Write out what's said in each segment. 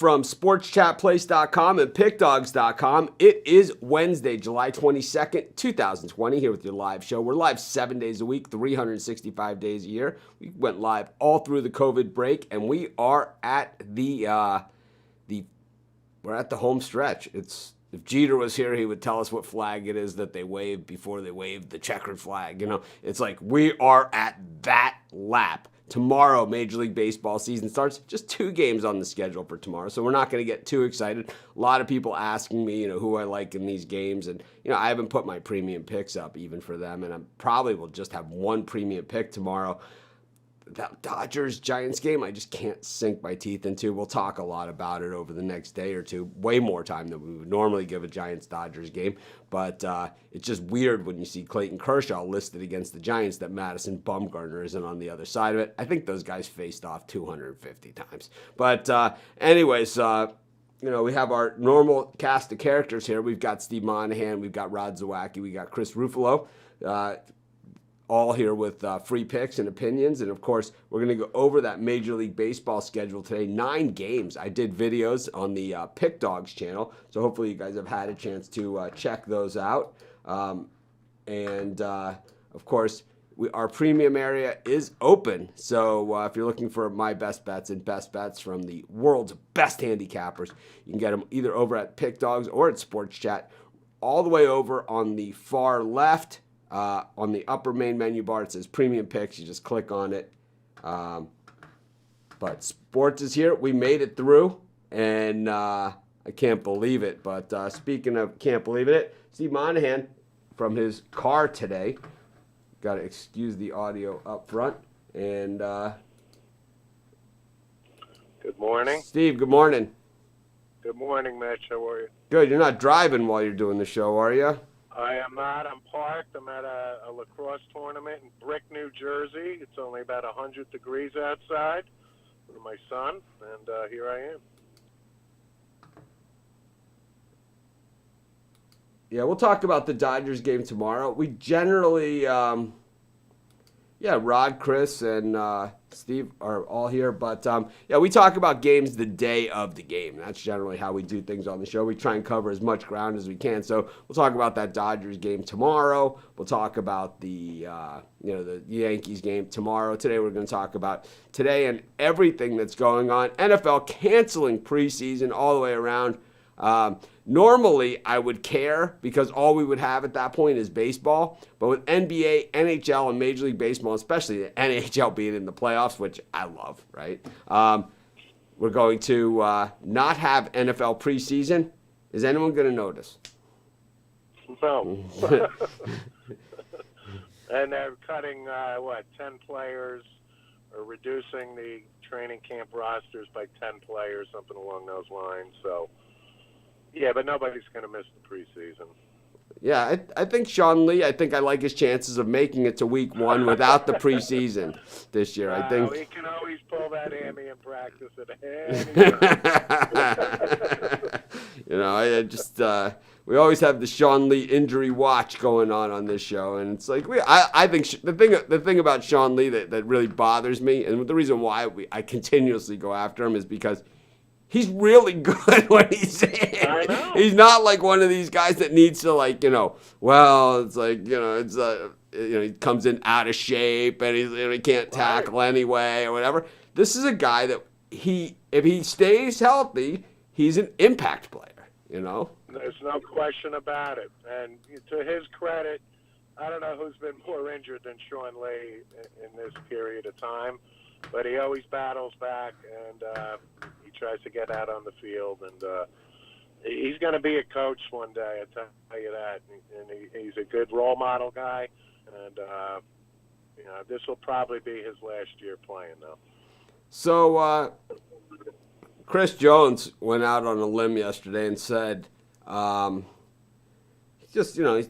from sportschatplace.com and pickdogs.com. It is Wednesday, July 22nd, 2020, here with your live show. We're live 7 days a week, 365 days a year. We went live all through the COVID break, and we are at we're at the home stretch. If Jeter was here, he would tell us what flag it is that they waved before they waved the checkered flag. You know, it's like we are at that lap. Tomorrow, Major League Baseball season starts. Just 2 games on the schedule for tomorrow, so we're not going to get too excited. A lot of people asking me, who I like in these games, and I haven't put my premium picks up even for them, and I probably will just have one premium pick tomorrow. That Dodgers-Giants game, I just can't sink my teeth into. We'll talk a lot about it over the next day or two. Way more time than we would normally give a Giants-Dodgers game. But it's just weird when you see Clayton Kershaw listed against the Giants that Madison Bumgarner isn't on the other side of it. I think those guys faced off 250 times. But anyways, we have our normal cast of characters here. We've got Steve Monahan, we've got Rod Zawacki, we got Chris Ruffalo. All here with free picks and opinions. And, of course, we're going to go over that Major League Baseball schedule today. 9 games. I did videos on the Pick Dogs channel, so hopefully you guys have had a chance to check those out. Of course, our premium area is open. So if you're looking for my best bets and best bets from the world's best handicappers, you can get them either over at Pick Dogs or at Sports Chat. All the way over on the far left, on the upper main menu bar, it says Premium Picks. You just click on it. But sports is here. We made it through, and I can't believe it. But speaking of can't believe it, Steve Monahan from his car today. Got to excuse the audio up front. And good morning. Steve, good morning. Good morning, Mitch. How are you? Good. You're not driving while you're doing the show, are you? I am not. I'm parked. I'm at a lacrosse tournament in Brick, New Jersey. It's only about 100 degrees outside with my son, and here I am. Yeah, we'll talk about the Dodgers game tomorrow. We generally, Rod, Chris, and Steve are all here. But, we talk about games the day of the game. That's generally how we do things on the show. We try and cover as much ground as we can. So we'll talk about that Dodgers game tomorrow. We'll talk about the Yankees game tomorrow. Today we're going to talk about today and everything that's going on. NFL canceling preseason all the way around. Normally, I would care because all we would have at that point is baseball. But with NBA, NHL, and Major League Baseball, especially the NHL being in the playoffs, which I love, right? We're going to not have NFL preseason. Is anyone going to notice? No. And they're cutting, 10 players or reducing the training camp rosters by 10 players, something along those lines. So, yeah, but nobody's going to miss the preseason. Yeah, I think Sean Lee, I like his chances of making it to week 1 without the preseason this year. I think he can always pull that hammy in practice at any we always have the Sean Lee injury watch going on this show, and it's like I think the thing about Sean Lee that really bothers me, and the reason why I continuously go after him is because he's really good when he's in. I know. He's not like one of these guys that needs to he comes in out of shape and he can't tackle anyway or whatever. This is a guy that if he stays healthy, he's an impact player, There's no question about it. And to his credit, I don't know who's been more injured than Sean Lee in this period of time, but he always battles back and he tries to get out on the field, and he's going to be a coach one day, I tell you that. And he's a good role model guy, and this will probably be his last year playing, though. So Chris Jones went out on a limb yesterday and said, he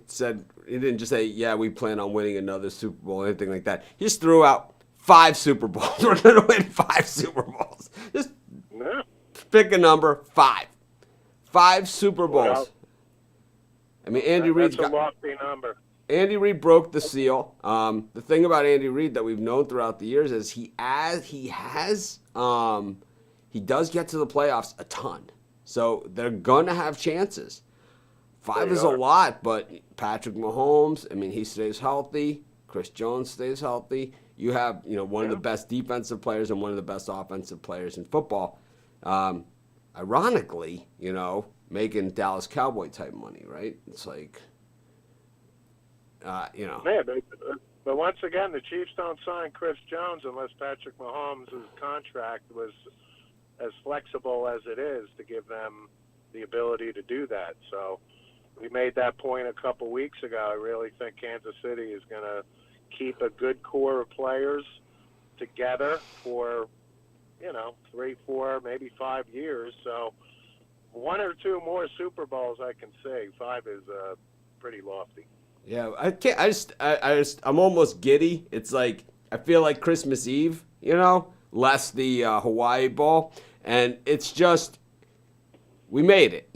said he didn't just say, yeah, we plan on winning another Super Bowl or anything like that. He just threw out 5 Super Bowls. We're going to win 5 Super Bowls. Just pick a number, 5. 5 Super Bowls. Well, I mean, Andy Reid's got a lofty number. Andy Reid broke the seal. The thing about Andy Reid that we've known throughout the years is he has he does get to the playoffs a ton. So they're going to have chances. 5 is a lot, but Patrick Mahomes, I mean, he stays healthy. Chris Jones stays healthy. You have, one of the best defensive players and one of the best offensive players in football. Ironically, making Dallas Cowboy type money, right? It's like, Yeah, but once again, the Chiefs don't sign Chris Jones unless Patrick Mahomes' contract was as flexible as it is to give them the ability to do that. So we made that point a couple weeks ago. I really think Kansas City is going to keep a good core of players together for, 3, 4, maybe 5 years. So 1 or 2 more Super Bowls I can see. 5 is pretty lofty. Yeah, I can't. I'm almost giddy. It's like I feel like Christmas Eve, less the Hawaii Bowl, and it's just we made it.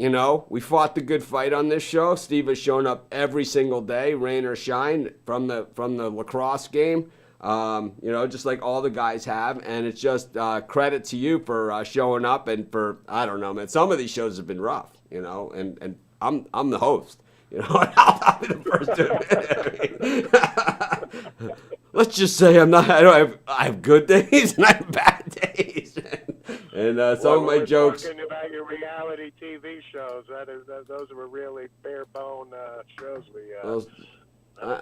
We fought the good fight on this show. Steve has shown up every single day, rain or shine, from the lacrosse game. Just like all the guys have, and it's just credit to you for showing up and for I don't know, man. Some of these shows have been rough, and I'm the host. I'll be the first to admit. Let's just say I have good days and I have bad days, and some of my jokes. Talking about your reality TV shows, those were really bare bone shows I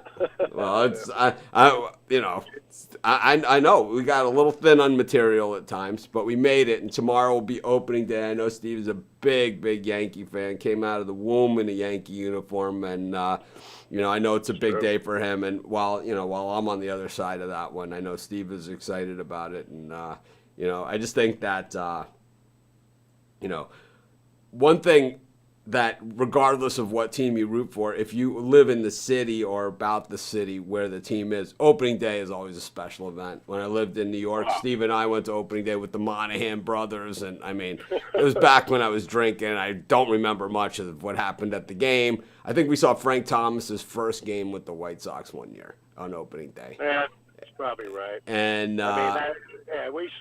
know we got a little thin on material at times, but we made it, and tomorrow will be opening day. I know Steve is a big Yankee fan, came out of the womb in a Yankee uniform, and I know it's a big day for him. And while I'm on the other side of that one, I know Steve is excited about it, and I just think that one thing that regardless of what team you root for, if you live in the city or about the city where the team is, opening day is always a special event. When I lived in New York, Steve and I went to opening day with the Monahan brothers, and I mean, it was back when I was drinking. I don't remember much of what happened at the game. I think we saw Frank Thomas's first game with the White Sox one year on opening day. Yeah, that's probably right. And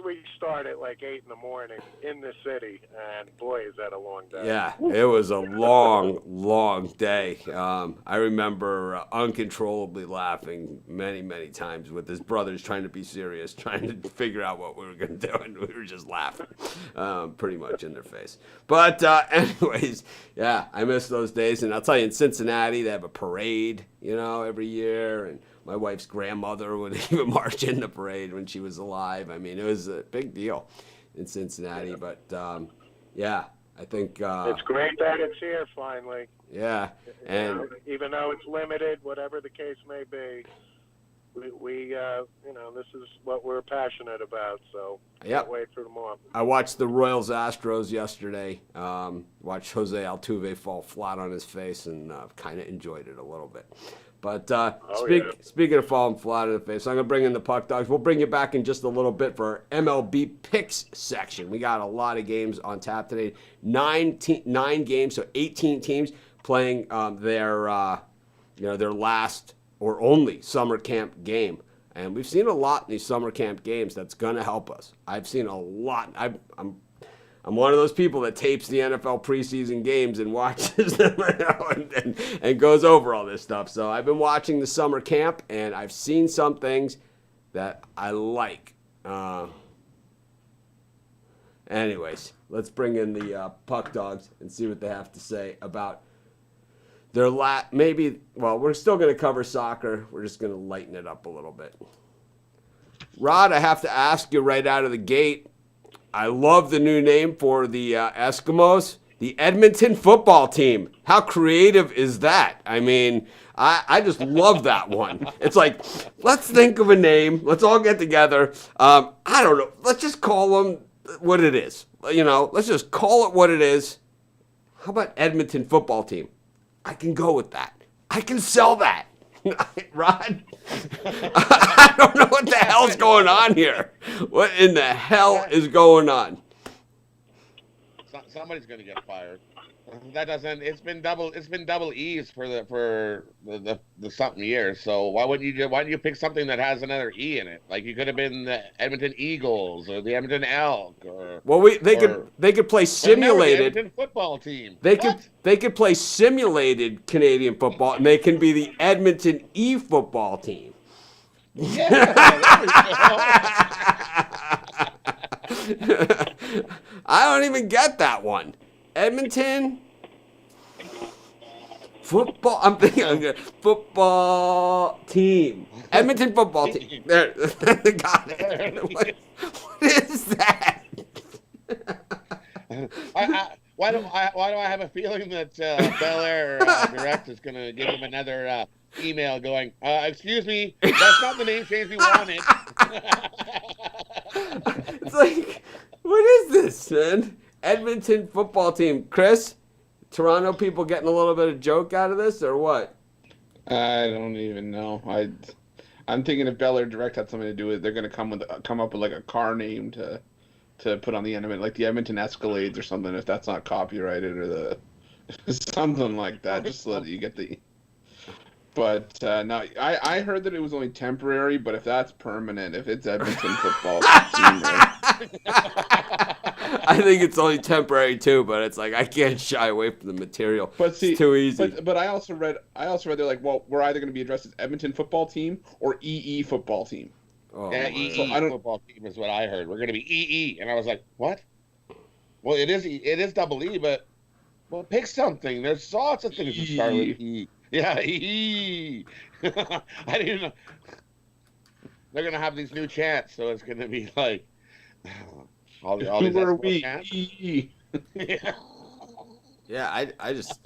we start at like 8 in the morning in the city, and boy, is that a long day. Yeah, it was a long day. I remember uncontrollably laughing many times with his brothers trying to be serious, trying to figure out what we were going to do, and we were just laughing pretty much in their face. But anyways, yeah, I miss those days. And I'll tell you, in Cincinnati, they have a parade, every year, and my wife's grandmother would even march in the parade when she was alive. I mean, it was a big deal in Cincinnati. But, I think... it's great that it's here finally. Yeah. And even though it's limited, whatever the case may be, we this is what we're passionate about. So can't wait for tomorrow. I watched the Royals-Astros yesterday. Watched Jose Altuve fall flat on his face, and kind of enjoyed it a little bit. But speaking of falling flat in the face, I'm going to bring in the Puck Dogs. We'll bring you back in just a little bit for our MLB picks section. We got a lot of games on tap today. 9 games, so 18 teams playing their last or only summer camp game. And we've seen a lot in these summer camp games that's going to help us. I've seen a lot. I'm one of those people that tapes the NFL preseason games and watches them and goes over all this stuff. So I've been watching the summer camp, and I've seen some things that I like. Anyways, let's bring in the Puck Dogs and see what they have to say about their we're still going to cover soccer. We're just going to lighten it up a little bit. Rod, I have to ask you right out of the gate, I love the new name for the Eskimos, the Edmonton football team. How creative is that? I mean, I just love that one. It's like, let's think of a name. Let's all get together. I don't know. Let's just call them what it is. Let's just call it what it is. How about Edmonton football team? I can go with that. I can sell that. Rod, I don't know what the hell's going on here. What in the hell is going on? Somebody's going to get fired. That doesn't. It's been double E's for the something years. So why don't you pick something that has another E in it? Like you could have been the Edmonton Eagles or the Edmonton Elk or Well, they could play simulated the Edmonton football team. They could play simulated Canadian football, and they can be the Edmonton E football team. Yeah, there we go. I don't even get that one. Edmonton football. I'm thinking football team. Edmonton football team. There, got it. What is that? Why do I have a feeling that Bel Air Direct is going to give him another email going, excuse me, that's not the name change we wanted. It's like, what is this, man? Edmonton football team. Chris, Toronto people getting a little bit of joke out of this, or what? I don't even know. I'm thinking if Bel Air Direct had something to do with it, they're going to come up with like a car name to put on the end of it, like the Edmonton Escalades or something, if that's not copyrighted, or the something like that, just so that you get the. But no, I heard that it was only temporary, but if that's permanent, if it's Edmonton football team, I think it's only temporary too, but it's like I can't shy away from the material. But see, it's too easy. But I also read they're like, well, we're either going to be addressed as Edmonton football team or EE football team. Oh, yeah, EE football team is what I heard. We're going to be EE, and I was like, what? Well, it is double E, but well, pick something. There's lots of things that start with E. Yeah, EE. I didn't know. They're going to have these new chants, so it's going to be like all these Who are we? Chants. EE. Yeah, I just,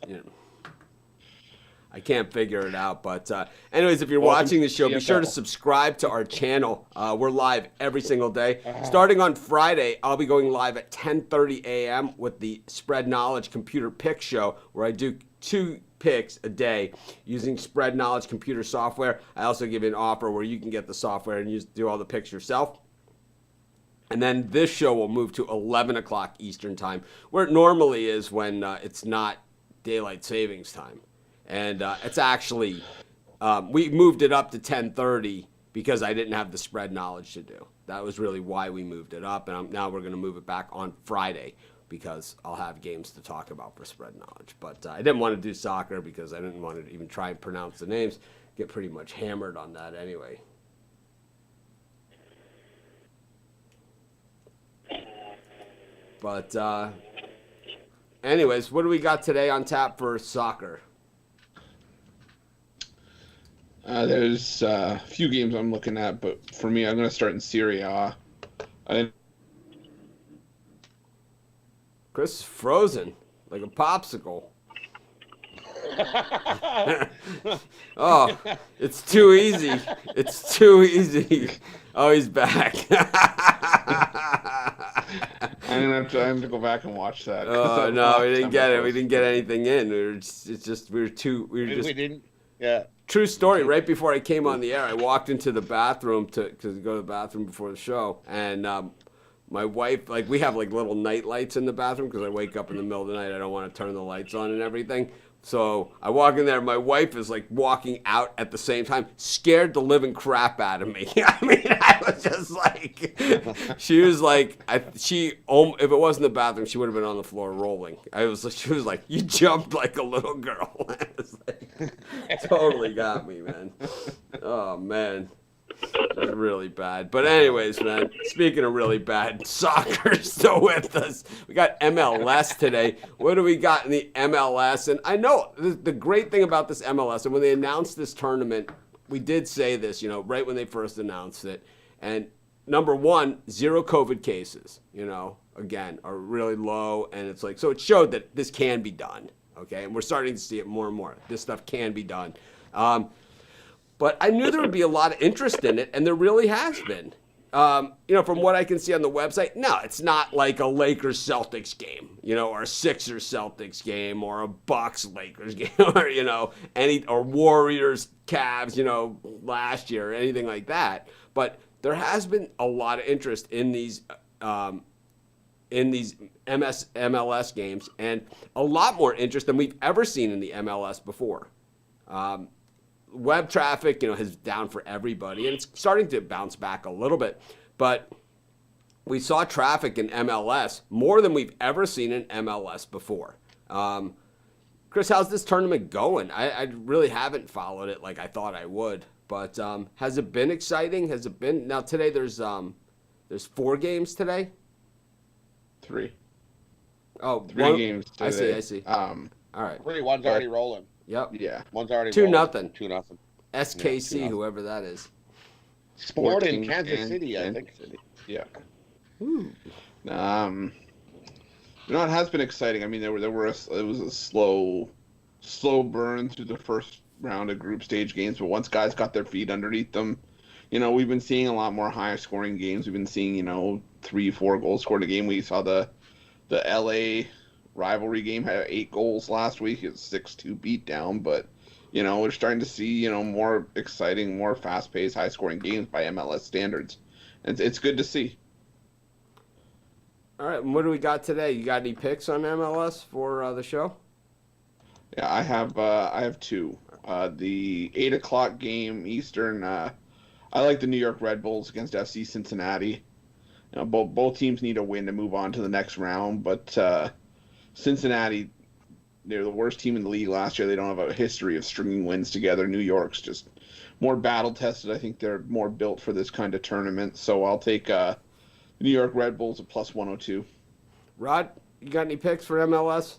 I can't figure it out. But anyways, if you're watching the show, be sure to subscribe to our channel. We're live every single day. Starting on Friday, I'll be going live at 10:30 a.m. with the Spread Knowledge Computer Pick Show, where I do 2 picks a day using Spread Knowledge computer software. I also give you an offer where you can get the software and do all the picks yourself. And then this show will move to 11 o'clock Eastern time, where it normally is when it's not daylight savings time. And it's actually, we moved it up to 10:30 because I didn't have the Spread Knowledge to do. That was really why we moved it up. And now we're going to move it back on Friday, because I'll have games to talk about for Spread Knowledge. But I didn't want to do soccer because I didn't want to even try and pronounce the names. Get pretty much hammered on that anyway. But anyways, what do we got today on tap for soccer? There's a few games I'm looking at, but for me, I'm going to start in Serie A. Chris is frozen like a popsicle. Oh, it's too easy. It's too easy. Oh, he's back. I'm gonna have to go back and watch that. Oh no, we didn't get it. We didn't get anything in. We didn't. Yeah. True story. Right before I came on the air, I walked into the bathroom to go to the bathroom before the show, and my wife, like, we have like little night lights in the bathroom because I wake up in the middle of the night. I don't want to turn the lights on and everything. So I walk in there. My wife is like walking out at the same time, scared the living crap out of me. I mean, I was just like, she was like, if it wasn't the bathroom, she would have been on the floor rolling. She was like, you jumped like a little girl. It was like, totally got me, man. Oh man. That's really bad. But anyways, man, speaking of really bad, soccer's still with us. We got MLS today. What do we got in the MLS? And I know the great thing about this MLS, and when they announced this tournament, we did say this, right when they first announced it. And number one, 0 COVID cases, again, are really low. And it's like, so it showed that this can be done. Okay. And we're starting to see it more and more. This stuff can be done. But I knew there would be a lot of interest in it, and there really has been. From what I can see on the website, no, it's not like a Lakers-Celtics game, or a Sixers-Celtics game, or a Bucks-Lakers game, or Warriors-Cavs, last year, or anything like that. But there has been a lot of interest in these in these MLS games, and a lot more interest than we've ever seen in the MLS before. Web traffic, is down for everybody, and it's starting to bounce back a little bit. But we saw traffic in MLS more than we've ever seen in MLS before. Chris, how's this tournament going? I really haven't followed it like I thought I would. But has it been exciting? Has it been? Now today there's 4 games today. 3. Oh, 3 games today. I see. All right. 3. One's already rolling. Yep. Yeah. One's already 2-0. rolling. 2-0. SKC, Yeah, 2-0. whoever that is. Sport in Kansas City, I think. Yeah. It has been exciting. I mean, it was a slow burn through the first round of group stage games, but once guys got their feet underneath them, we've been seeing a lot more high scoring games. We've been seeing 3-4 goals scored a game. We saw the LA rivalry game had 8 goals last week. It was 6-2 beatdown, but we're starting to see more exciting, more fast paced, high scoring games by MLS standards. It's good to see. All right, and what do we got today? You got any picks on MLS for the show? Yeah, I have 2. The 8:00 game Eastern. I like the New York Red Bulls against FC Cincinnati. Both teams need a win to move on to the next round, but Cincinnati, they're the worst team in the league last year. They don't have a history of stringing wins together. New York's just more battle tested. I think they're more built for this kind of tournament. So I'll take New York Red Bulls at +102. Rod, you got any picks for MLS?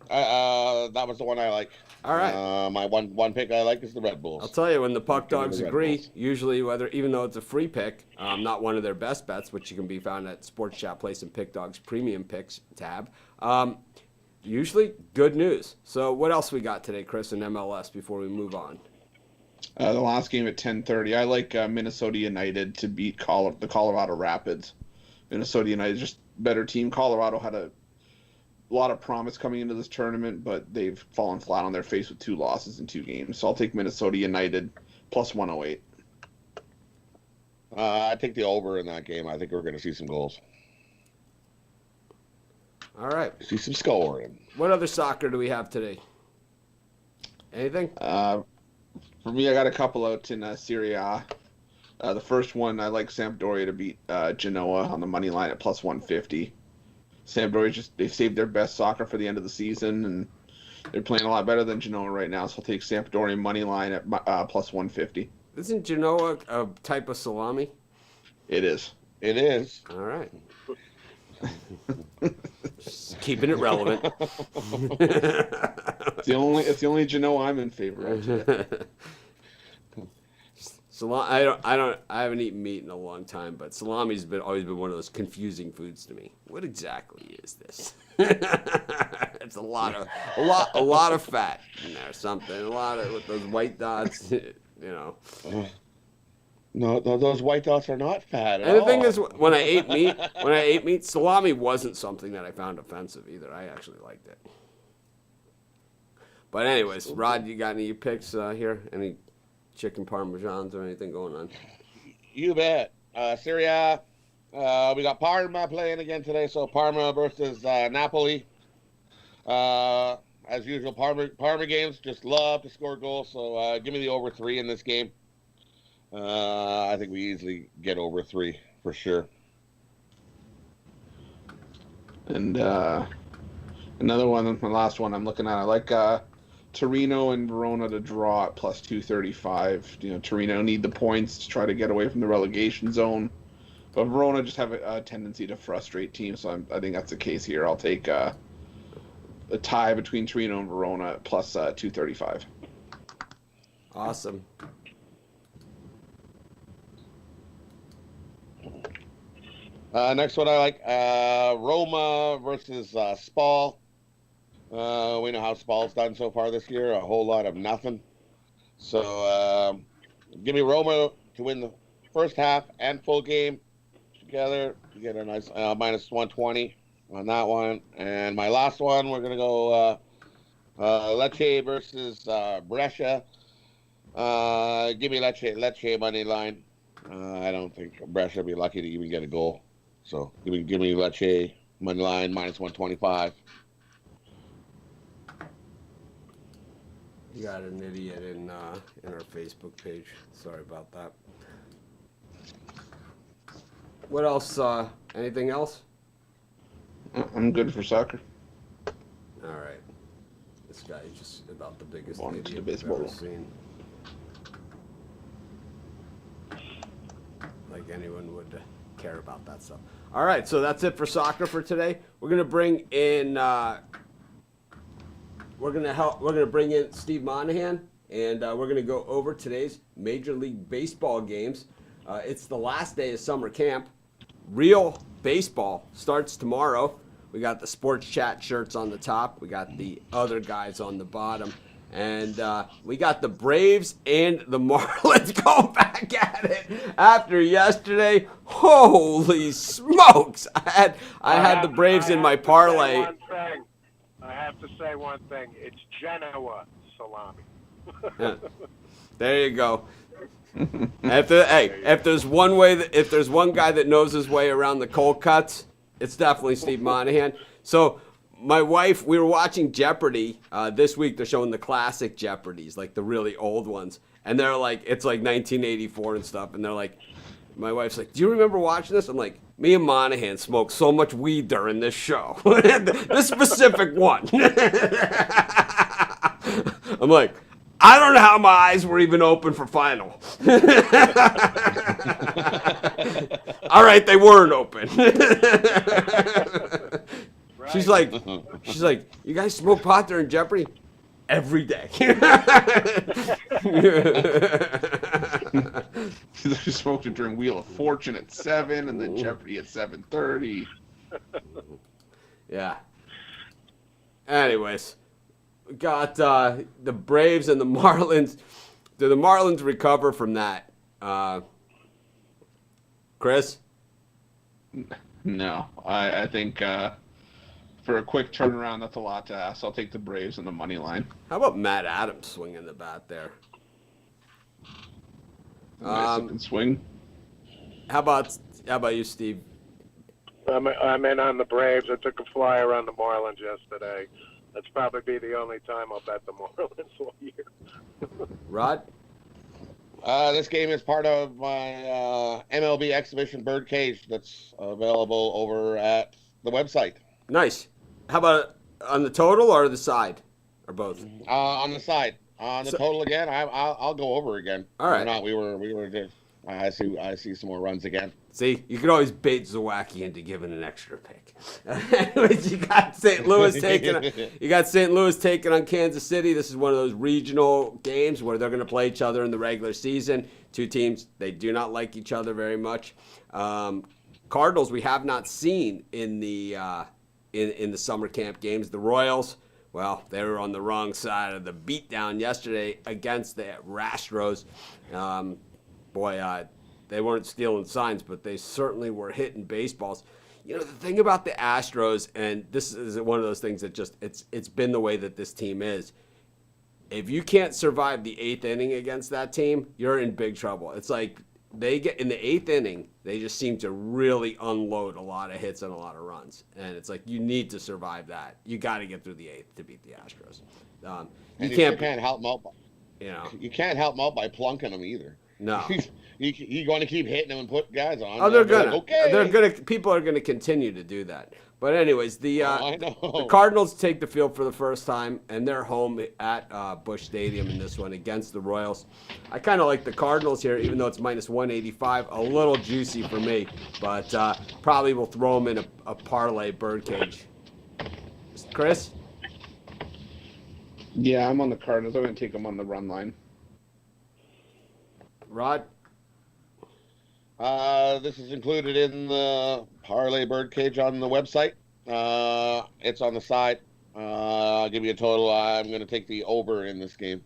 That was the one I like. All right. My one pick I like is the Red Bulls. I'll tell you, when the puck dogs the Red agree, Bulls. usually even though it's a free pick, not one of their best bets, which you can be found at Sports Chat Place and Pick Dogs Premium Picks tab. Usually good news. So what else we got today, Chris, in MLS before we move on? The last game at 10:30. I like Minnesota United to beat the Colorado Rapids. Minnesota United is just a better team. Colorado had a lot of promise coming into this tournament, but they've fallen flat on their face with 2 losses in 2 games. So I'll take Minnesota United +108. I take the over in that game. I think we're going to see some goals. All right. See some scoring. What other soccer do we have today? Anything? For me, I got a couple out in Serie A. The first one, I like Sampdoria to beat Genoa on the money line at +150. Sampdoria they've saved their best soccer for the end of the season, and they're playing a lot better than Genoa right now. So I'll take Sampdoria money line at +150. Isn't Genoa a type of salami? It is. It is. All right. Just keeping it relevant. It's the only Genoa I'm in favor of today. I haven't eaten meat in a long time, but salami's always been one of those confusing foods to me. What exactly is this? It's a lot of fat in there, something. A lot of with those white dots, No, those white dots are not fat at And the all. thing is, when I ate meat, salami wasn't something that I found offensive either. I actually liked it. But anyways, Rod, you got any picks here? Any chicken parmesans or anything going on? You bet. Serie A, we got Parma playing again today. So Parma versus Napoli. As usual, Parma games just love to score goals. So give me the over 3 in this game. I think we easily get over 3 for sure. And another one, my last one I'm looking at, I like Torino and Verona to draw at +235. Torino need the points to try to get away from the relegation zone. But Verona just have a tendency to frustrate teams, so I think that's the case here. I'll take a tie between Torino and Verona at +235. Awesome. Next one I like, Roma versus Spal. We know how Spal's done so far this year, a whole lot of nothing. So give me Roma to win the first half and full game together. You get a nice -120 on that one. And my last one, we're going to go Lecce versus Brescia. Give me Lecce money line. I don't think Brescia will be lucky to even get a goal. So give me Lecce money line minus 125. You got an idiot in our Facebook page. Sorry about that. What else? Anything else? I'm good for soccer. All right. This guy is just about the biggest On to idiot the I've ever baseball. seen. Like anyone would care about that stuff. All right, so that's it for soccer for today. We're gonna bring in we're gonna bring in Steve Monahan, and we're gonna go over today's Major League Baseball games. It's the last day of summer camp. Real baseball starts tomorrow. We got the Sports Chat shirts on the top. We got the other guys on the bottom. And we got the Braves and the Marlins going back at it after yesterday. Holy smokes! I had the Braves in my parlay. I have to say one thing. It's Genoa salami. Yeah. There you go. If there's one guy that knows his way around the cold cuts, it's definitely Steve Monahan. So my wife, we were watching Jeopardy this week. They're showing the classic Jeopardies, like the really old ones, and they're like, it's like 1984 and stuff. And they're like, my wife's like, "Do you remember watching this?" I'm like, "Me and Monahan smoked so much weed during this show, this specific one." I'm like, I don't know how my eyes were even open for final. All right, they weren't open. Right. She's like, "You guys smoke pot during Jeopardy?" Every day. They smoked it during Wheel of Fortune at 7, and then Jeopardy at 7:30. Yeah. Anyways, we got the Braves and the Marlins. Do the Marlins recover from that? Chris? No, I think for a quick turnaround, that's a lot to ask. I'll take the Braves and the money line. How about Matt Adams swinging the bat there? Nice looking swing. How about you, Steve? I'm in on the Braves. I took a flyer on the Marlins yesterday. That's probably be the only time I'll bet the Marlins all year. Rod? This game is part of my MLB exhibition birdcage that's available over at the website. Nice. How about on the total or the side? Or both? On the side. On the total again, I'll go over again. All right. We were just. I see some more runs again. See, you could always bait Zawacki into giving an extra pick. Anyways, you got St. Louis taking on Kansas City. This is one of those regional games where they're going to play each other in the regular season. Two teams, they do not like each other very much. Cardinals, we have not seen in the summer camp games. The Royals, well, they were on the wrong side of the beatdown yesterday against the Astros. They weren't stealing signs, but they certainly were hitting baseballs. You know, the thing about the Astros, and this is one of those things that just, it's been the way that this team is. If you can't survive the 8th inning against that team, you're in big trouble. It's like they get in the 8th inning, they just seem to really unload a lot of hits and a lot of runs. And it's like, you need to survive that. You got to get through the 8th to beat the Astros. You can't help them out. You can't help them out by plunking them either. No. You're going to keep hitting them and put guys on. Oh, they're gonna. Like, okay. They're gonna. People are gonna continue to do that. But anyways, the Cardinals take the field for the first time, and they're home at Busch Stadium in this one against the Royals. I kind of like the Cardinals here, even though it's minus 185. A little juicy for me, but probably will throw them in a parlay birdcage. Chris? Yeah, I'm on the Cardinals. I'm going to take them on the run line. Rod? This is included in the parlay birdcage on the website. It's on the side. I'll give you a total. I'm going to take the over in this game.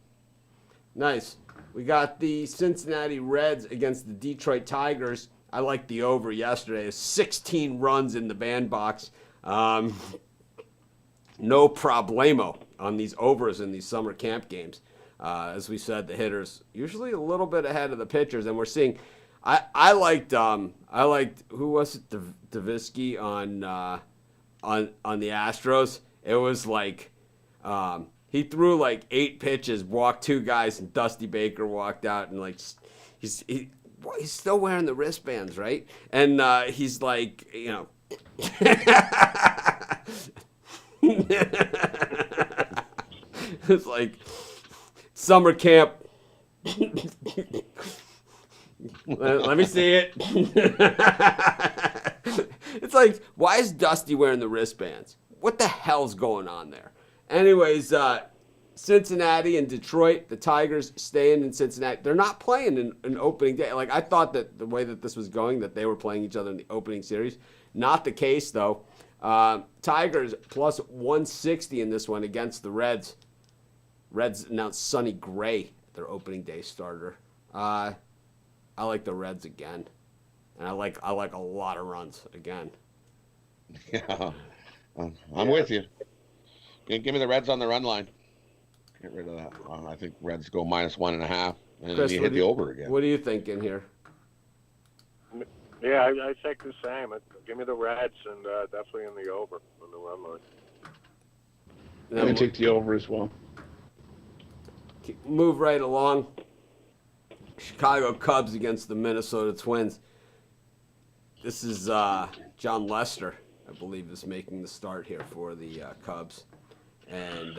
Nice. We got the Cincinnati Reds against the Detroit Tigers. I liked the over yesterday. 16 runs in the bandbox. No problemo on these overs in these summer camp games. As we said, the hitters usually a little bit ahead of the pitchers, and we're seeing. I liked I liked, who was it? Davisky on the Astros. It was like he threw like 8 pitches, walked 2 guys, and Dusty Baker walked out, and like he's still wearing the wristbands, right? And he's like, you know. It's like summer camp. Let me see it. It's like, why is Dusty wearing the wristbands? What the hell's going on there? Anyways, Cincinnati and Detroit, the Tigers staying in Cincinnati. They're not playing in opening day. Like, I thought that the way that this was going, that they were playing each other in the opening series. Not the case, though. Tigers plus 160 in this one against the Reds. Reds announced Sonny Gray, their opening day starter. I like the Reds again, and I like a lot of runs again. Yeah, I'm with you. Give me the Reds on the run line. Get rid of that. I think Reds go -1.5, and Chris, then you hit the over again. What are you thinking here? Yeah, I think the same. Give me the Reds and definitely in the over on the run line. I'm going to take the over as well. Move right along. Chicago Cubs against the Minnesota Twins. This is John Lester, I believe, is making the start here for the Cubs. And,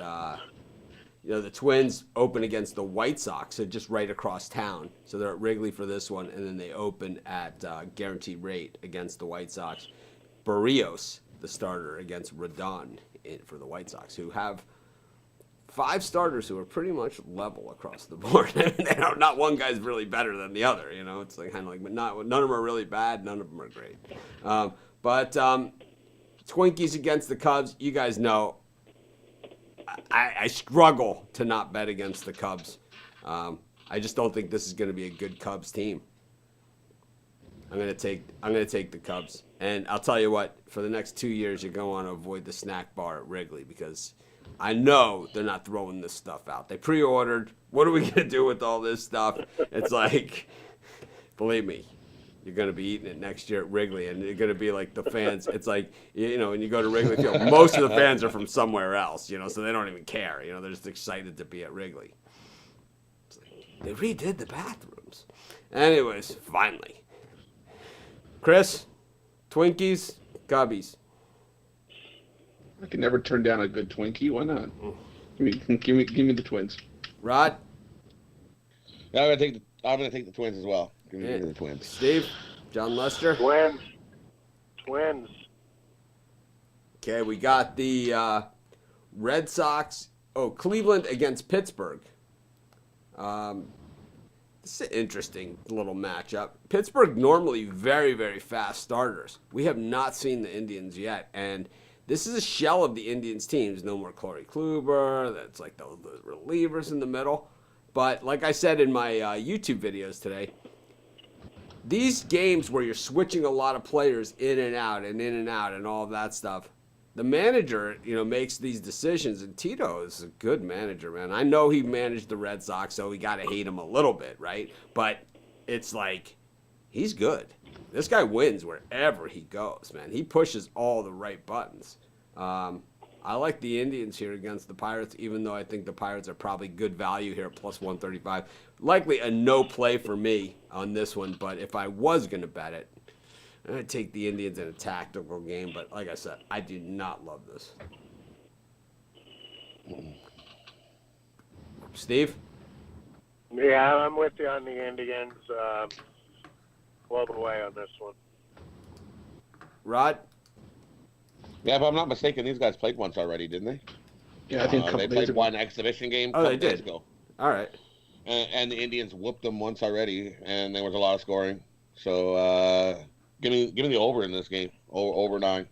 the Twins open against the White Sox, so just right across town. So they're at Wrigley for this one, and then they open at guaranteed rate against the White Sox. Barrios, the starter, against Rodon for the White Sox, who have 5 starters who are pretty much level across the board. Not one guy's really better than the other. It's like kind of like, but none of them are really bad. None of them are great. But Twinkies against the Cubs. You guys know I struggle to not bet against the Cubs. I just don't think this is going to be a good Cubs team. I'm gonna take the Cubs, and I'll tell you what. For the next 2 years, you're going to want to avoid the snack bar at Wrigley because I know they're not throwing this stuff out. They pre-ordered. What are we going to do with all this stuff? It's like, believe me, you're going to be eating it next year at Wrigley, and you're going to be like the fans. It's like, when you go to Wrigley Field, most of the fans are from somewhere else, so they don't even care. They're just excited to be at Wrigley. It's like, they redid the bathrooms. Anyways, finally. Chris, Twinkies, Cubbies. I can never turn down a good Twinkie. Why not? Give me the Twins. Rod? Yeah, I'm gonna take the Twins as well. Give me the Twins. Steve? John Lester? Twins. Okay, we got the Red Sox. Oh, Cleveland against Pittsburgh. This is an interesting little matchup. Pittsburgh normally very, very fast starters. We have not seen the Indians yet, and this is a shell of the Indians teams. No more Corey Kluber. That's like the relievers in the middle. But like I said in my YouTube videos today, these games where you're switching a lot of players in and out and all of that stuff, the manager, makes these decisions. And Tito is a good manager, man. I know he managed the Red Sox, so we got to hate him a little bit, right? But it's like, he's good. This guy wins wherever he goes, man. He pushes all the right buttons. I like the Indians here against the Pirates, even though I think the Pirates are probably good value here at plus 135. Likely a no play for me on this one, but if I was going to bet it, I'm going to take the Indians in a tactical game. But like I said, I do not love this. Steve? Yeah, I'm with you on the Indians. All the way on this one. Rod? Yeah, if I'm not mistaken, these guys played once already, didn't they? Yeah, I think a couple they days played ago. one exhibition game. Oh, they couple days did. ago. All right. And the Indians whooped them once already, and there was a lot of scoring. So give me the over in this game. Over 9.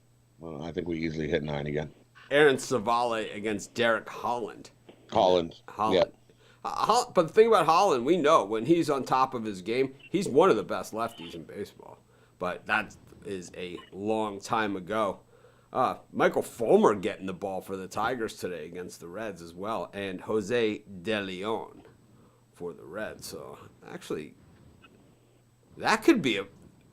I think we easily hit 9 again. Aaron Savale against Derek Holland. Holland. Yeah. But the thing about Holland, we know when he's on top of his game, he's one of the best lefties in baseball. But that is a long time ago. Michael Fulmer getting the ball for the Tigers today against the Reds as well. And Jose De Leon for the Reds. So, actually, that could be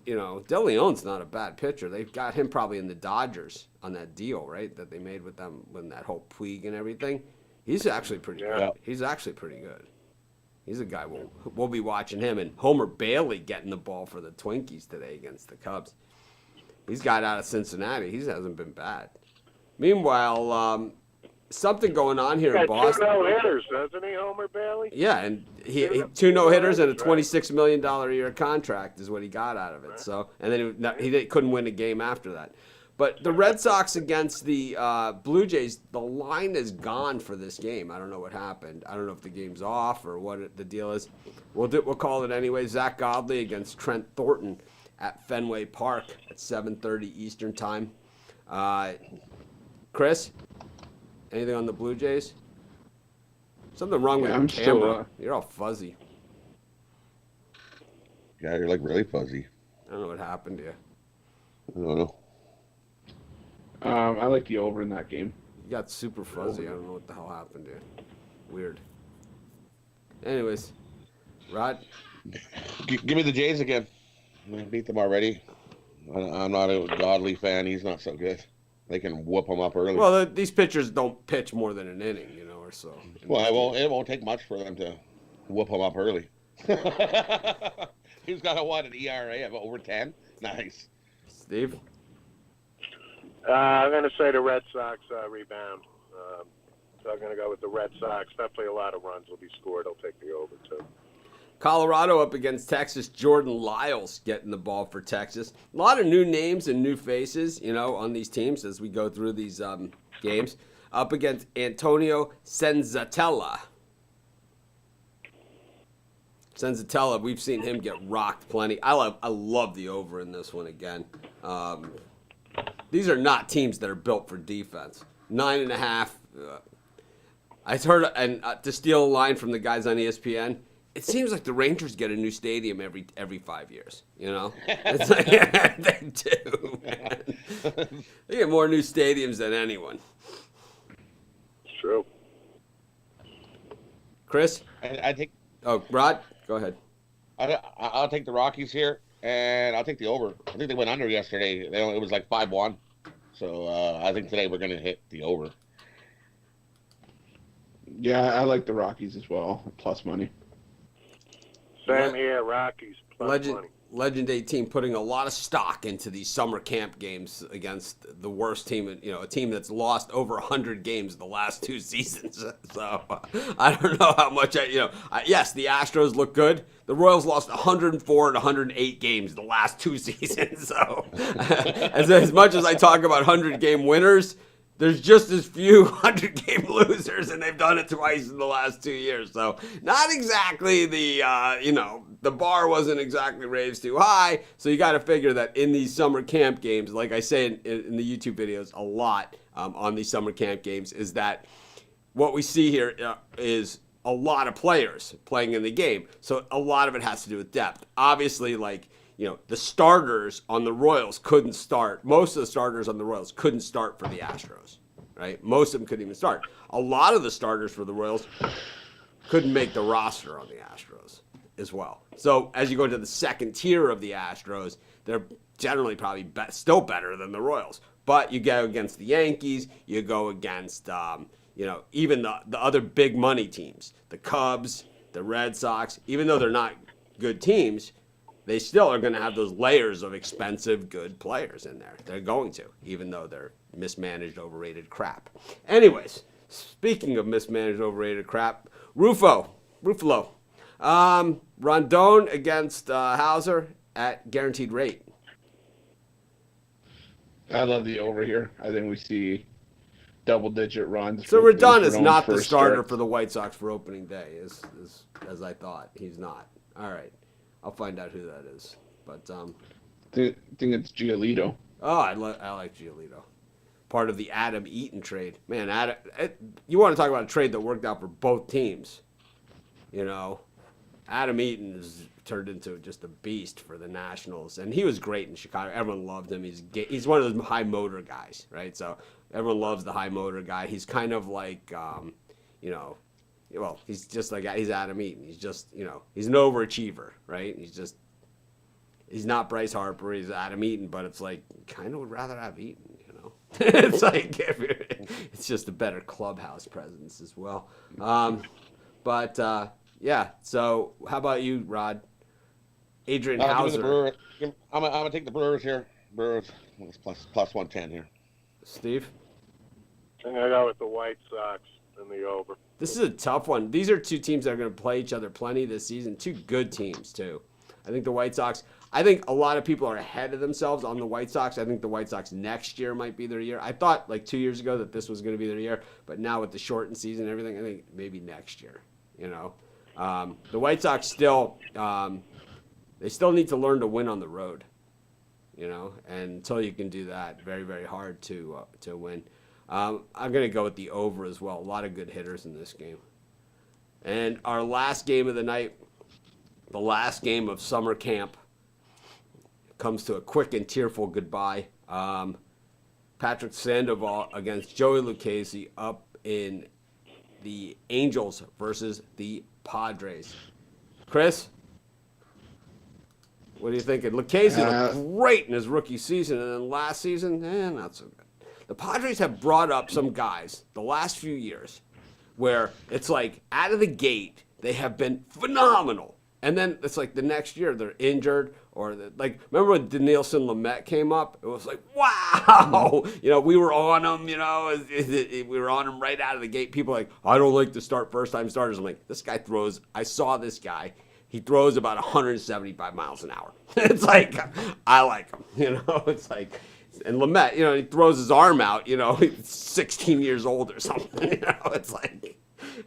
De Leon's not a bad pitcher. They've got him probably in the Dodgers on that deal, right? That they made with them when that whole Puig and everything. He's actually pretty good. Yeah. He's actually pretty good. He's a guy we'll be watching him. And Homer Bailey getting the ball for the Twinkies today against the Cubs. He's got out of Cincinnati. He hasn't been bad. Meanwhile, something going on here in Boston. Two no-hitters, doesn't he, Homer Bailey? Yeah, and he 2 no-hitters and a $26 million a year contract is what he got out of it. So, and then he couldn't win a game after that. But the Red Sox against the Blue Jays, the line is gone for this game. I don't know what happened. I don't know if the game's off or what the deal is. We'll call it anyway. Zach Godley against Trent Thornton at Fenway Park at 7:30 Eastern Time. Chris, anything on the Blue Jays? Something wrong with your camera. You're all fuzzy. Yeah, you're like really fuzzy. I don't know what happened to you. I don't know. I like the over in that game. You got super fuzzy. I don't know what the hell happened to you. Weird. Anyways, Rod? Give me the Jays again. We beat them already. I'm not a Godly fan. He's not so good. They can whoop him up early. Well, these pitchers don't pitch more than an inning, or so. Well, it won't take much for them to whoop him up early. He's got an ERA of over 10. Nice. Steve? I'm going to say the Red Sox rebound. So I'm going to go with the Red Sox. Definitely a lot of runs will be scored. I'll take the over, too. Colorado up against Texas. Jordan Lyles getting the ball for Texas. A lot of new names and new faces, on these teams as we go through these games. Up against Antonio Senzatella. Senzatella, we've seen him get rocked plenty. I love the over in this one again. These are not teams that are built for defense. 9.5. I heard, and to steal a line from the guys on ESPN, it seems like the Rangers get a new stadium every 5 years. It's like, yeah, they do. Man. They get more new stadiums than anyone. It's true. Chris? I think. Oh, Rod, go ahead. I'll take the Rockies here, and I'll take the over. I think they went under yesterday. It was like 5-1. So I think today we're going to hit the over. Yeah, I like the Rockies as well. Plus money. Same here, Rockies. Plus money. Legend 18 putting a lot of stock into these summer camp games against the worst team, a team that's lost over 100 games the last 2 seasons. So I don't know how much yes, the Astros look good. The Royals lost 104 and 108 games the last 2 seasons. So as much as I talk about 100-game winners, there's just as few 100-game losers, and they've done it twice in the last 2 years. So not exactly the bar wasn't exactly raised too high. So you got to figure that in these summer camp games, like I say in the YouTube videos a lot on these summer camp games, is that what we see here is a lot of players playing in the game. So a lot of it has to do with depth. Obviously, the starters on the Royals couldn't start. Most of the starters on the Royals couldn't start for the Astros, right? Most of them couldn't even start. A lot of the starters for the Royals couldn't make the roster on the Astros as well. So as you go to the second tier of the Astros, they're generally probably still better than the Royals. But you go against the Yankees, you go against, even the other big money teams, the Cubs, the Red Sox, even though they're not good teams, they still are going to have those layers of expensive, good players in there. They're going to, even though they're mismanaged, overrated crap. Anyways, speaking of mismanaged, overrated crap, Ruffalo. Rondon against Hauser at guaranteed rate. I love the over here. I think we see double-digit runs. So Rodon is not the starter for the White Sox for opening day, as I thought. He's not. All right. I'll find out who that is. But I think it's Giolito. Oh, I like Giolito. Part of the Adam Eaton trade. Man, you want to talk about a trade that worked out for both teams. Adam Eaton has turned into just a beast for the Nationals. And he was great in Chicago. Everyone loved him. He's one of those high motor guys, right? So everyone loves the high motor guy. He's kind of like, he's just like, he's Adam Eaton. He's just, he's an overachiever, right? he's not Bryce Harper, he's Adam Eaton, but it's like kind of would rather have Eaton, you know. It's like it's just a better clubhouse presence as well. Yeah. So how about you, Rod? Adrian Give me the Hauser, Brewers. I'm gonna take the Brewers here. Brewers plus 110 here. Steve. I'm gonna go with the White Sox in the over. This is a tough one. These are two teams that are going to play each other plenty this season. Two good teams, too. I think the White Sox, I think a lot of people are ahead of themselves on the White Sox. I think the White Sox next year might be their year. I thought like 2 years ago that this was going to be their year, but now with the shortened season and everything, I think maybe next year, you know. The White Sox still, they still need to learn to win on the road, you know, and until you can do that, very, very hard to win. I'm going to go with the over as well. A lot of good hitters in this game. And our last game of the night, the last game of summer camp, comes to a quick and tearful goodbye. Patrick Sandoval against Joey Lucchesi up in the Angels versus the Padres. Chris, what are you thinking? Lucchesi looked great in his rookie season, and then last season, not so good. The Padres have brought up some guys the last few years where it's like out of the gate, they have been phenomenal. And then it's like the next year they're injured or like, remember when Denilson Lamet came up? It was like, wow, you know, we were on him, you know, we were on him right out of the gate. People are like, I don't like to start first-time starters. I'm like, this guy throws, I saw this guy. He throws about 175 miles an hour. It's like, I like him, you know, it's like, and Lamet, you know, he throws his arm out, you know, he's 16 years old or something, you know, it's like,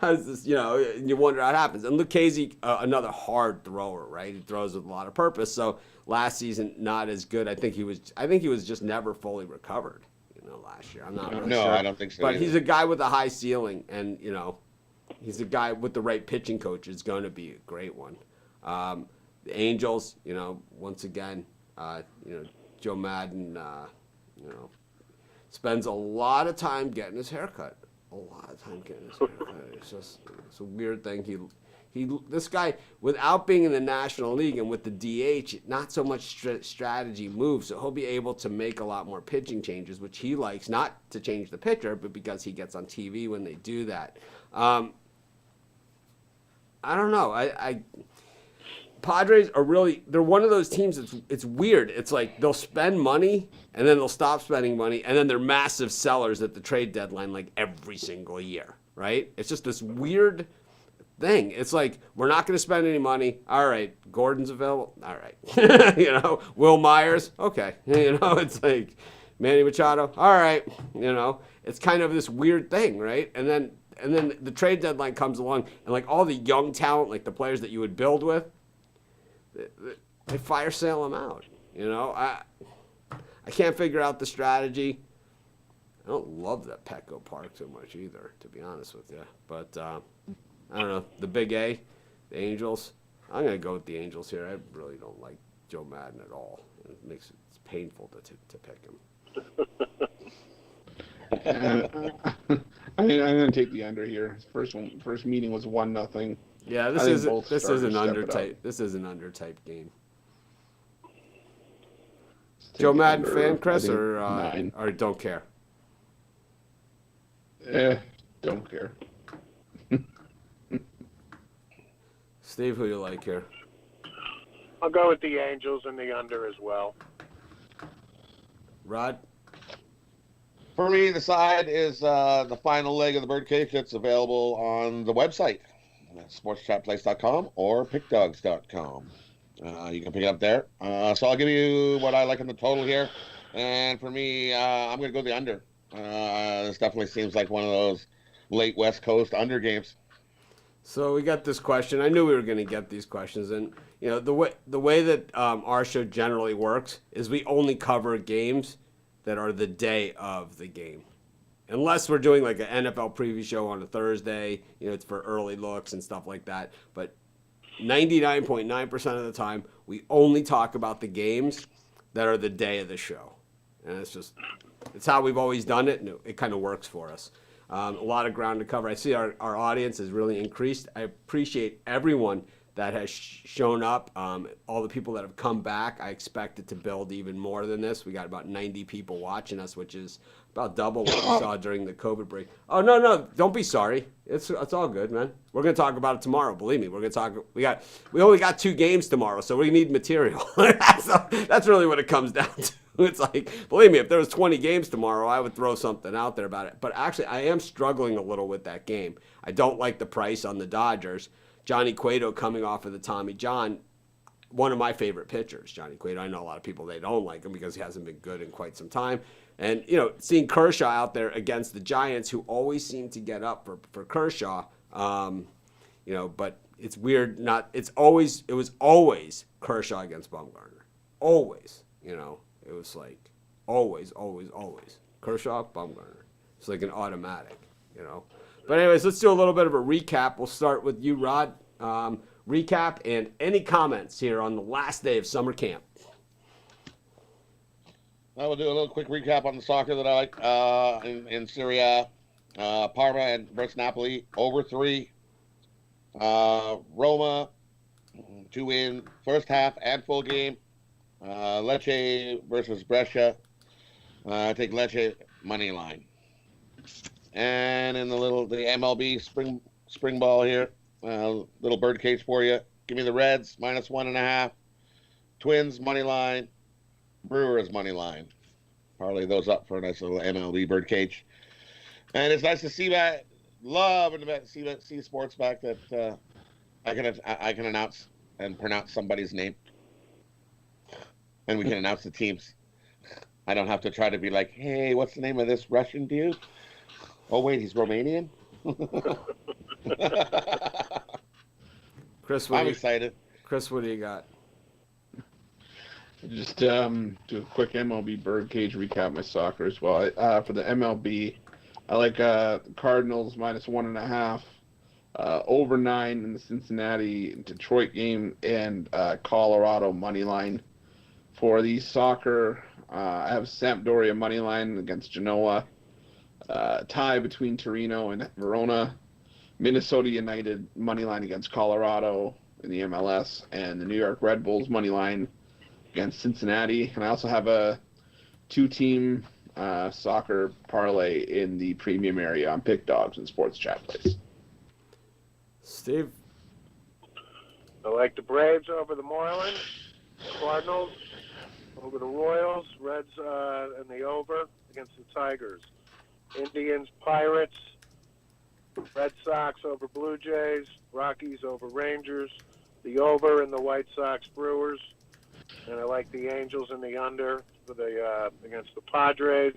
how does this, you know, you wonder how it happens. And Lucchesi, another hard thrower, right? He throws with a lot of purpose. So last season, not as good. I think he was just never fully recovered, you know, last year. I'm not really sure. No, I don't think so. But either. he's a guy with a high ceiling, and, you know, he's a guy with the right pitching coach. It's going to be a great one. The Angels, you know, once again, you know, Joe Madden, you know, spends a lot of time getting his hair cut. A lot of time getting his hair cut. It's a weird thing. This guy, without being in the National League and with the DH, not so much strategy moves, so he'll be able to make a lot more pitching changes, which he likes, not to change the pitcher, but because he gets on TV when they do that. I don't know. Padres are really, they're one of those teams it's weird. It's like they'll spend money and then they'll stop spending money and then they're massive sellers at the trade deadline like every single year, right? It's just this weird thing. It's like, we're not going to spend any money. All right, Gordon's available. All right. You know, Will Myers. Okay. You know, it's like Manny Machado. All right. You know, it's kind of this weird thing, right? And then the trade deadline comes along and like all the young talent, like the players that you would build with, they fire sale them out. You know, I can't figure out the strategy. I don't love that Petco Park too much either, to be honest with you. But I don't know. The Big A, the Angels. I'm gonna go with the Angels here. I really don't like Joe Madden at all. It's painful to pick him. I'm gonna take the under here. First meeting was 1-0. Yeah, this is an under type. This is an under type game. Joe Madden fan, Chris, or don't care? Don't care. Steve, who you like here? I'll go with the Angels and the under as well. Rod? For me, the side is the final leg of the birdcage that's available on the website, sportschatplace.com or pickdogs.com. You can pick it up there. So I'll give you what I like in the total here. And for me, I'm going to go the under. This definitely seems like one of those late West Coast under games. So we got this question. I knew we were going to get these questions, and you know the way that our show generally works is we only cover games that are the day of the game, unless we're doing like an NFL preview show on a Thursday. You know, it's for early looks and stuff like that. But 99.9% of the time, we only talk about the games that are the day of the show, and it's how we've always done it, and it kind of works for us. A lot of ground to cover. I see our audience has really increased. I appreciate everyone that has shown up, all the people that have come back. I expect it to build even more than this. We got about 90 people watching us, which is about double what we saw during the COVID break. Oh, no, don't be sorry. It's all good, man. We're gonna talk about it tomorrow. Believe me, we're gonna talk. We only got 2 games tomorrow, so we need material. That's really what it comes down to. It's like, believe me, if there was 20 games tomorrow, I would throw something out there about it. But actually, I am struggling a little with that game. I don't like the price on the Dodgers. Johnny Cueto coming off of the Tommy John, one of my favorite pitchers, Johnny Cueto. I know a lot of people, they don't like him because he hasn't been good in quite some time. And, seeing Kershaw out there against the Giants, who always seem to get up for Kershaw, but it's weird. It was always Kershaw against Bumgarner. Always, it was like always. Kershaw, Bumgarner. It's like an automatic, But anyways, let's do a little bit of a recap. We'll start with you, Rod. Recap and any comments here on the last day of summer camp. I will do a little quick recap on the soccer that I like in Serie A. Parma and versus Napoli, over 3. Roma to win first half and full game. Lecce versus Brescia. I take Lecce money line. And in the MLB spring ball here, little bird cage for you. Give me the Reds -1.5. Twins money line. Brewers money line. Parlay those up for a nice little MLB bird cage. And it's nice to see that. Love and see sports back that I can announce and pronounce somebody's name, and we can announce the teams. I don't have to try to be like, hey, what's the name of this Russian dude? Oh wait, he's Romanian. Chris, I'm excited. Chris, what do you got? Just do a quick MLB birdcage recap. My soccer as well. For the MLB, I like Cardinals -1.5, over 9 in the Cincinnati Detroit game, and Colorado money line. For the soccer, I have Sampdoria money line against Genoa. Tie between Torino and Verona. Minnesota United money line against Colorado in the MLS, and the New York Red Bulls money line against Cincinnati. And I also have a 2-team soccer parlay in the premium area on Pick Dogs and Sports Chat Place. Steve? I like the Braves over the Marlins, Cardinals over the Royals, Reds and the over against the Tigers, Indians, Pirates, Red Sox over Blue Jays, Rockies over Rangers, the over and the White Sox Brewers, and I like the Angels and the under for the against the Padres.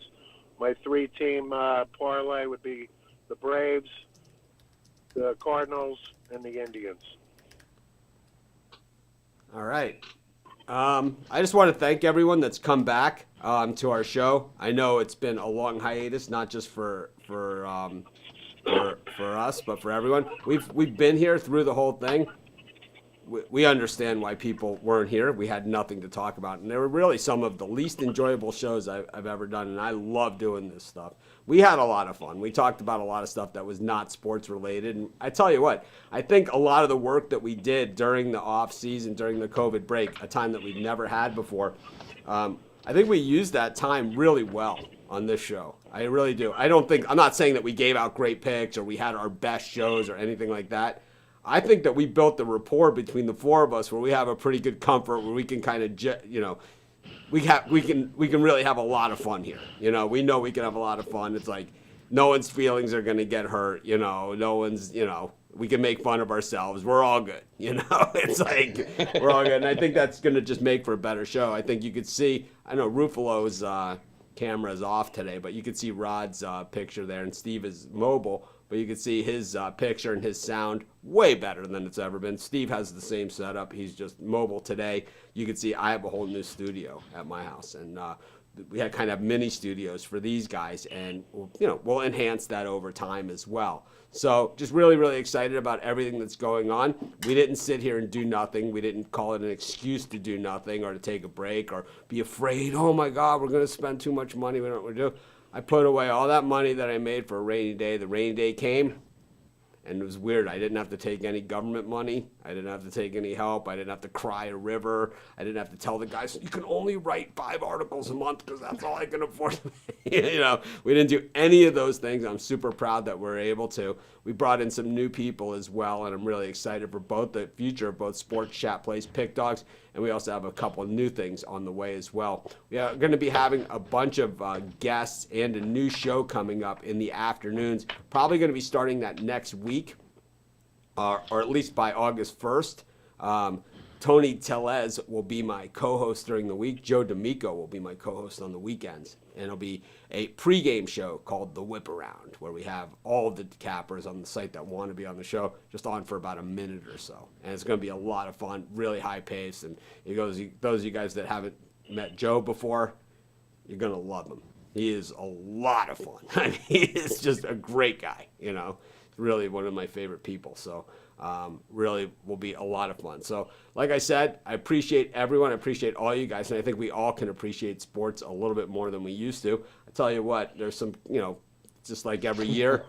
My 3-team parlay would be the Braves, the Cardinals, and the Indians. All right. I just want to thank everyone that's come back to our show. I know it's been a long hiatus, not just for us, but for everyone. We've been here through the whole thing. We understand why people weren't here. We had nothing to talk about, and they were really some of the least enjoyable shows I've ever done, and I love doing this stuff. We had a lot of fun. We talked about a lot of stuff that was not sports related, and I tell you what, I think a lot of the work that we did during the off season, during the COVID break, a time that we've never had before, I think we used that time really well on this show. I really do. I'm not saying that we gave out great picks or we had our best shows or anything like that. I think that we built the rapport between the 4 of us where we have a pretty good comfort, where we can kind of, we can really have a lot of fun here. We know we can have a lot of fun. It's like no one's feelings are going to get hurt. No one's, we can make fun of ourselves. We're all good. It's like we're all good. And I think that's going to just make for a better show. I think you could see, I know Ruffalo's camera is off today, but you could see Rod's picture there, and Steve is mobile. But you can see his picture and his sound way better than it's ever been. Steve has the same setup. He's just mobile today. You can see I have a whole new studio at my house. And we had kind of mini studios for these guys. And, we'll enhance that over time as well. So just really, really excited about everything that's going on. We didn't sit here and do nothing. We didn't call it an excuse to do nothing or to take a break or be afraid, oh, my God, we're going to spend too much money. We don't know what to do. I put away all that money that I made for a rainy day. The rainy day came, And it was weird. I didn't have to take any government money. I didn't have to take any help. I didn't have to cry a river. I didn't have to tell the guys, you can only write 5 articles a month because that's all I can afford. You know, we didn't do any of those things. I'm super proud that we're able to. We brought in some new people as well, and I'm really excited for both the future of both Sports Chat Plays Pick Dogs, and we also have a couple of new things on the way as well. We are going to be having a bunch of guests and a new show coming up in the afternoons. Probably going to be starting that next week, or at least by August 1st. Tony Tellez will be my co-host during the week. Joe D'Amico will be my co-host on the weekends. And it'll be a pregame show called The Whip Around, where we have all of the cappers on the site that want to be on the show just on for about a minute or so. And it's going to be a lot of fun, really high pace. And those of you guys that haven't met Joe before, you're going to love him. He is a lot of fun. I mean, he is just a great guy, you know. Really one of my favorite people. So really will be a lot of fun. So like I said, I appreciate everyone. I appreciate all you guys. And I think we all can appreciate sports a little bit more than we used to. I tell you what, there's some, you know, just like every year,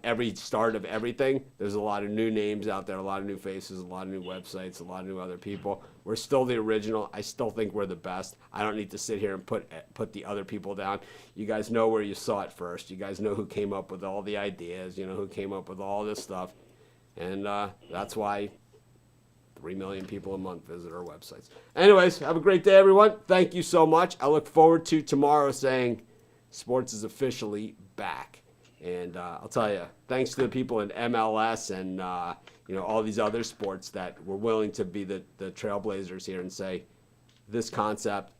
every start of everything, there's a lot of new names out there, a lot of new faces, a lot of new websites, a lot of new other people. We're still the original. I still think we're the best. I don't need to sit here and put the other people down. You guys know where you saw it first. You guys know who came up with all the ideas, you know, who came up with all this stuff. And that's why 3 million people a month visit our websites. Anyways, have a great day, everyone. Thank you so much. I look forward to tomorrow saying sports is officially back. And I'll tell you, thanks to the people in MLS and you know, all these other sports that were willing to be the trailblazers here and say, this concept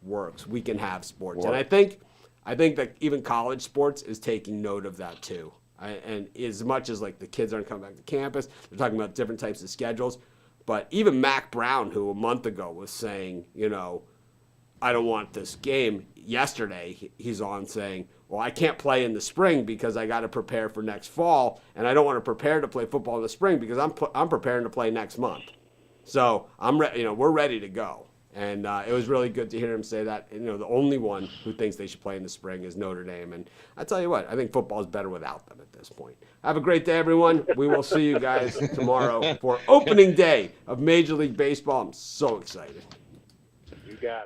works. We can have sports. And I think that even college sports is taking note of that too. And as much as like the kids aren't coming back to campus, they're talking about different types of schedules. But even Mac Brown, who a month ago was saying, you know, I don't want this game. Yesterday, he's on saying, well, I can't play in the spring because I got to prepare for next fall, and I don't want to prepare to play football in the spring because I'm preparing to play next month. So we're ready to go. And it was really good to hear him say that. And, you know, the only one who thinks they should play in the spring is Notre Dame. And I tell you what, I think football is better without them at this point. Have a great day, everyone. We will see you guys tomorrow for opening day of Major League Baseball. I'm so excited. You got it.